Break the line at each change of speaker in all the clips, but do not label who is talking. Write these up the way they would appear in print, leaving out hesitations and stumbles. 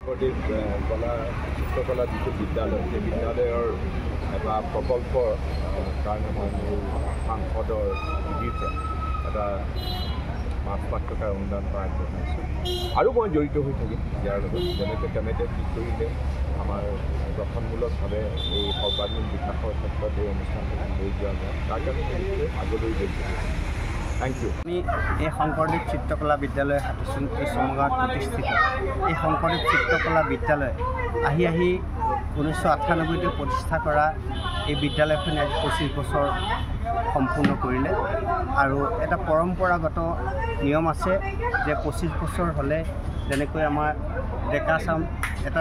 কলা চিত্ৰকলা যিটো বিদ্যালয় সেই বিদ্যালয়ৰ এটা প্ৰকল্পৰ কাৰণে মই মোৰ সাংসদৰ নিধিৰ পৰা এটা 5 লাখ টকাৰ অনুদান আগবঢ়াইছোঁ আৰু মই জড়িত হৈ থাকিম ইয়াৰ লগত যেনেকৈ তেনেকৈ কি কৰিলে আমাৰ গঠনমূলকভাৱে এই সৰ্বাংগীন বিকাশৰ ক্ষেত্ৰত এই অনুষ্ঠানটো লৈ যোৱা যায় তাৰ কাৰণে নিশ্চয় আগলৈ গৈ থেংক ইউ।
আমি এই শংকৰদেৱ চিত্ৰকলা বিদ্যালয় হাতীচুং চমগাঁৱত প্ৰতিষ্ঠিত এই শংকৰদেৱ চিত্ৰকলা বিদ্যালয় আহি 1998 প্ৰতিষ্ঠা কৰা এই বিদ্যালয়খনে আজি 25 বছৰ সম্পূৰ্ণ কৰিলে আৰু এটা পৰম্পৰাগত নিয়ম আছে যে 25 বছৰ হ'লে যেনেকৈ আমাৰ ডেকা চাম এটা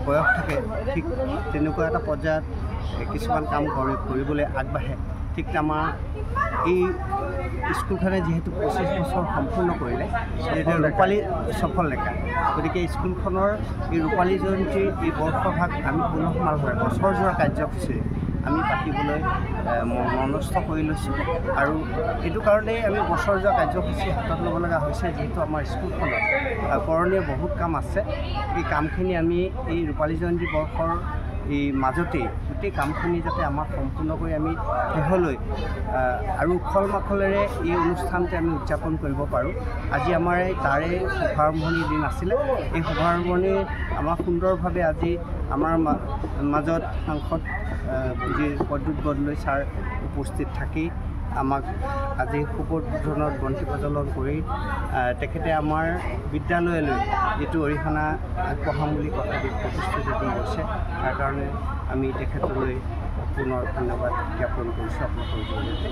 বয়স থাকে ঠিক তেনেকুৱা এটা পৰ্যায়ত কিছুমান কাম কৰিবলৈ আগবাঢ়ে ঠিক আমাৰ এই স্কুলখনে যিহেতু 25 বছৰ সম্পূৰ্ণ কৰিলে সেইটো ৰূপালী সফল লেখা গতিকে স্কুলখনৰ এই ৰূপালী জয়ন্তীৰ এই বৰ্ষভাগ আমি পুনঃমালভাৱে বছৰজোৰা কাৰ্যসূচী আমি পাতিবলৈ মনস্থ কৰি লৈছোঁ আৰু এইটো কাৰণেই আমি বছৰজোৰা কাৰ্যসূচী হাতত ল'ব লগা হৈছে যিহেতু আমাৰ স্কুলখনত কৰণীয় বহুত কাম আছে এই কামখিনি আমি এই ৰূপালী জয়ন্তী বৰ্ষৰ এই মাজতেই গোটেই কামখিনি যাতে আমাৰ সম্পূৰ্ণ কৰি আমি শেষলৈ আৰু উখল মাখলেৰে এই অনুষ্ঠানটো আমি উদযাপন কৰিব পাৰোঁ। আজি আমাৰ তাৰে শুভাৰম্ভণিৰ দিন আছিলে এই শুভাৰম্ভণি আমাৰ সুন্দৰভাৱে আজি আমাৰ মাজত সাংসদ যি প্ৰদ্যুৎ বৰদলৈ ছাৰ উপস্থিত থাকি আমাক আজি শুভোদ্বোধনত বন্তি প্ৰজ্বলন কৰি তেখেতে আমাৰ বিদ্যালয়লৈ যিটো অৰিহণা আগবঢ়াম বুলি কথাটো প্ৰতিশ্ৰুতি দি গৈছে তাৰ কাৰণে আমি তেখেতলৈ পুনৰ ধন্যবাদ জ্ঞাপন কৰিছোঁ আপোনালোকৰ জৰিয়তে।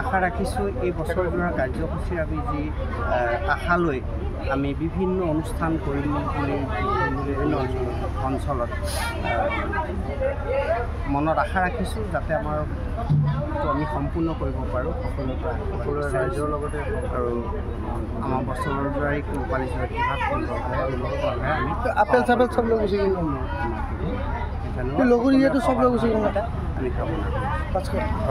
আশা ৰাখিছোঁ এই বছৰজোৰা কাৰ্যসূচীৰ আমি যি আশালৈ আমি বিভিন্ন অনুষ্ঠান কৰিম বুলি বিভিন্ন অঞ্চলত মনত আশা ৰাখিছোঁ যাতে আমাৰ আমি সম্পূৰ্ণ কৰিব পাৰোঁ সকলো ৰাইজৰ লগতে আৰু আমাৰ বছৰজোৰাই ৰূপালী জয়ন্তী আমি আপেল চাপেল চব লৈ গুচি গ'ল লগৰ ইয়াতো চব লৈ গুচি গ'ল আমি কামনা